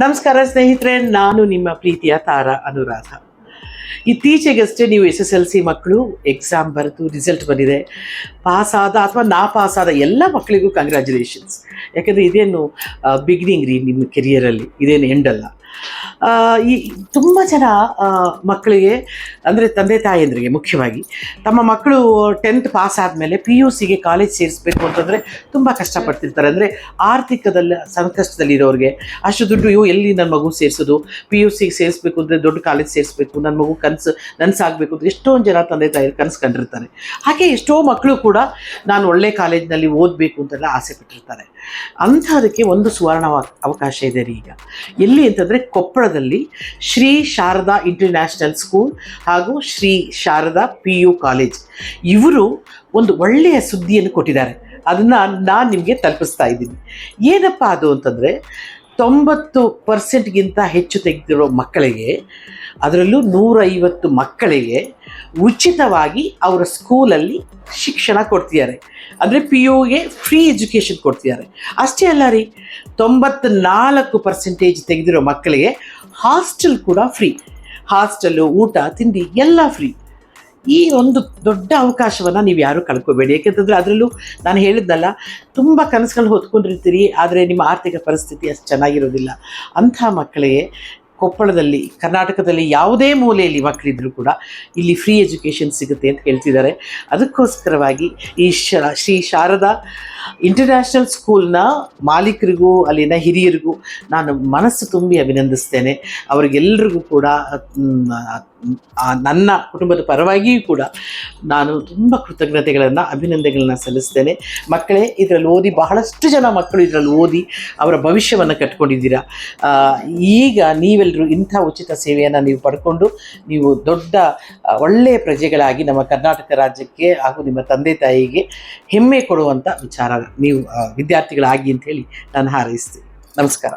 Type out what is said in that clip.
ನಮಸ್ಕಾರ ಸ್ನೇಹಿತರೆ, ನಾನು ನಿಮ್ಮ ಪ್ರೀತಿಯ ತಾರಾ ಅನುರಾಧ. ಇತ್ತೀಚೆಗಷ್ಟೇ ನೀವು SSLC ಮಕ್ಕಳು ಎಕ್ಸಾಮ್ ಬರೆದು ರಿಸಲ್ಟ್ ಬಂದಿದೆ. ಪಾಸಾದ ಅಥವಾ ನಾ ಪಾಸಾದ ಎಲ್ಲ ಮಕ್ಕಳಿಗೂ ಕಂಗ್ರ್ಯಾಚುಲೇಷನ್ಸ್. ಯಾಕಂದರೆ ಇದೇನು ಬಿಗಿನಿಂಗ್ ರೀ ನಿಮ್ಮ ಕೆರಿಯರಲ್ಲಿ, ಇದೇನು ಎಂಡಲ್ಲ. ಈ ತುಂಬ ಜನ ಮಕ್ಕಳಿಗೆ ಅಂದರೆ ತಂದೆ ತಾಯಿಯಂದ್ರಿಗೆ ಮುಖ್ಯವಾಗಿ ತಮ್ಮ ಮಕ್ಕಳು 10th ಪಾಸ್ ಆದಮೇಲೆ PUCಗೆ ಕಾಲೇಜ್ ಸೇರಿಸ್ಬೇಕು ಅಂತಂದರೆ ತುಂಬ ಕಷ್ಟಪಡ್ತಿರ್ತಾರೆ. ಅಂದರೆ ಆರ್ಥಿಕದಲ್ಲಿ ಸಂಕಷ್ಟದಲ್ಲಿರೋರಿಗೆ ಅಷ್ಟು ದುಡ್ಡು ಎಲ್ಲಿ ನನ್ನ ಮಗು ಸೇರಿಸೋದು, PUCಗೆ ಸೇರಿಸ್ಬೇಕು ಅಂದರೆ ದೊಡ್ಡ ಕಾಲೇಜ್ ಸೇರಿಸ್ಬೇಕು, ನನ್ನ ಮಗು ನನಸಾಗಬೇಕು ಅಂತ ಎಷ್ಟೊಂದು ಜನ ತಂದೆ ತಾಯಿರು ಕನಸು ಕಂಡಿರ್ತಾರೆ. ಹಾಗೆ ಎಷ್ಟೋ ಮಕ್ಕಳು ಕೂಡ ನಾನು ಒಳ್ಳೆ ಕಾಲೇಜಿನಲ್ಲಿ ಓದಬೇಕು ಅಂತೆಲ್ಲ ಆಸೆ ಪಟ್ಟಿರ್ತಾರೆ. ಅಂಥದಕ್ಕೆ ಒಂದು ಸುವರ್ಣ ಅವಕಾಶ ಇದೆ ರೀ ಈಗ. ಎಲ್ಲಿ ಅಂತಂದರೆ ಕೊಪ್ಪಳದಲ್ಲಿ ಶ್ರೀ ಶಾರದಾ ಇಂಟರ್ನ್ಯಾಷನಲ್ ಸ್ಕೂಲ್ ಹಾಗೂ ಶ್ರೀ ಶಾರದಾ PU ಕಾಲೇಜ್ ಇವರು ಒಂದು ಒಳ್ಳೆಯ ಸುದ್ದಿಯನ್ನು ಕೊಟ್ಟಿದ್ದಾರೆ. ಅದನ್ನು ನಾನು ನಿಮಗೆ ತಲುಪಿಸ್ತಾ ಇದ್ದೀನಿ. ಏನಪ್ಪ ಅದು ಅಂತಂದರೆ 90%ಗಿಂತ ಹೆಚ್ಚು ತೆಗೆದಿರೋ ಮಕ್ಕಳಿಗೆ, ಅದರಲ್ಲೂ 150 ಮಕ್ಕಳಿಗೆ ಉಚಿತವಾಗಿ ಅವರ ಸ್ಕೂಲಲ್ಲಿ ಶಿಕ್ಷಣ ಕೊಡ್ತಿದ್ದಾರೆ. ಅಂದರೆ PUಗೆ ಫ್ರೀ ಎಜುಕೇಷನ್ ಕೊಡ್ತಿದ್ದಾರೆ. ಅಷ್ಟೇ ಅಲ್ಲ ರೀ, 94% ತೆಗೆದಿರೋ ಮಕ್ಕಳಿಗೆ ಹಾಸ್ಟೆಲ್ ಕೂಡ ಫ್ರೀ. ಹಾಸ್ಟೆಲ್ಲು, ಊಟ, ತಿಂಡಿ ಎಲ್ಲ ಫ್ರೀ. ಈ ಒಂದು ದೊಡ್ಡ ಅವಕಾಶವನ್ನು ನೀವು ಯಾರೂ ಕಳ್ಕೊಬೇಡಿ. ಯಾಕೆಂತಂದರೆ ಅದರಲ್ಲೂ ನಾನು ಹೇಳಿದ್ನಲ್ಲ, ತುಂಬ ಕನಸುಗಳು ಹೊತ್ಕೊಂಡಿರ್ತೀರಿ, ಆದರೆ ನಿಮ್ಮ ಆರ್ಥಿಕ ಪರಿಸ್ಥಿತಿ ಅಷ್ಟು ಚೆನ್ನಾಗಿರೋದಿಲ್ಲ. ಅಂಥ ಮಕ್ಕಳಿಗೆ ಕೊಪ್ಪಳದಲ್ಲಿ, ಕರ್ನಾಟಕದಲ್ಲಿ ಯಾವುದೇ ಮೂಲೆಯಲ್ಲಿ ಮಕ್ಕಳಿದ್ರೂ ಕೂಡ ಇಲ್ಲಿ ಫ್ರೀ ಎಜುಕೇಷನ್ ಸಿಗುತ್ತೆ ಅಂತ ಹೇಳ್ತಿದ್ದಾರೆ. ಅದಕ್ಕೋಸ್ಕರವಾಗಿ ಈ ಶ್ರೀ ಶಾರದಾ ಇಂಟರ್ನ್ಯಾಷನಲ್ ಸ್ಕೂಲ್ನ ಮಾಲೀಕರಿಗೂ ಅಲ್ಲಿನ ಹಿರಿಯರಿಗೂ ನಾನು ಮನಸ್ಸು ತುಂಬಿ ಅಭಿನಂದಿಸ್ತೇನೆ. ಅವರಿಗೆಲ್ಲರಿಗೂ ಕೂಡ ನನ್ನ ಕುಟುಂಬದ ಪರವಾಗಿಯೂ ಕೂಡ ನಾನು ತುಂಬ ಕೃತಜ್ಞತೆಗಳನ್ನು, ಅಭಿನಂದನೆಗಳನ್ನ ಸಲ್ಲಿಸ್ತೇನೆ. ಮಕ್ಕಳೇ, ಇದರಲ್ಲಿ ಓದಿ, ಬಹಳಷ್ಟು ಜನ ಮಕ್ಕಳು ಇದರಲ್ಲಿ ಓದಿ ಅವರ ಭವಿಷ್ಯವನ್ನು ಕಟ್ಕೊಂಡಿದ್ದೀರಾ. ಈಗ ನೀವೆಲ್ಲರೂ ಇಂಥ ಉಚಿತ ಸೇವೆಯನ್ನು ನೀವು ಪಡ್ಕೊಂಡು ನೀವು ದೊಡ್ಡ ಒಳ್ಳೆಯ ಪ್ರಜೆಗಳಾಗಿ ನಮ್ಮ ಕರ್ನಾಟಕ ರಾಜ್ಯಕ್ಕೆ ಹಾಗೂ ನಿಮ್ಮ ತಂದೆ ತಾಯಿಗೆ ಹೆಮ್ಮೆ ಕೊಡುವಂಥ ವಿಚಾರ ನೀವು ವಿದ್ಯಾರ್ಥಿಗಳಾಗಿ ಅಂತ ಹೇಳಿ ನಾನು ಹಾರೈಸ್ತೀನಿ. ನಮಸ್ಕಾರ.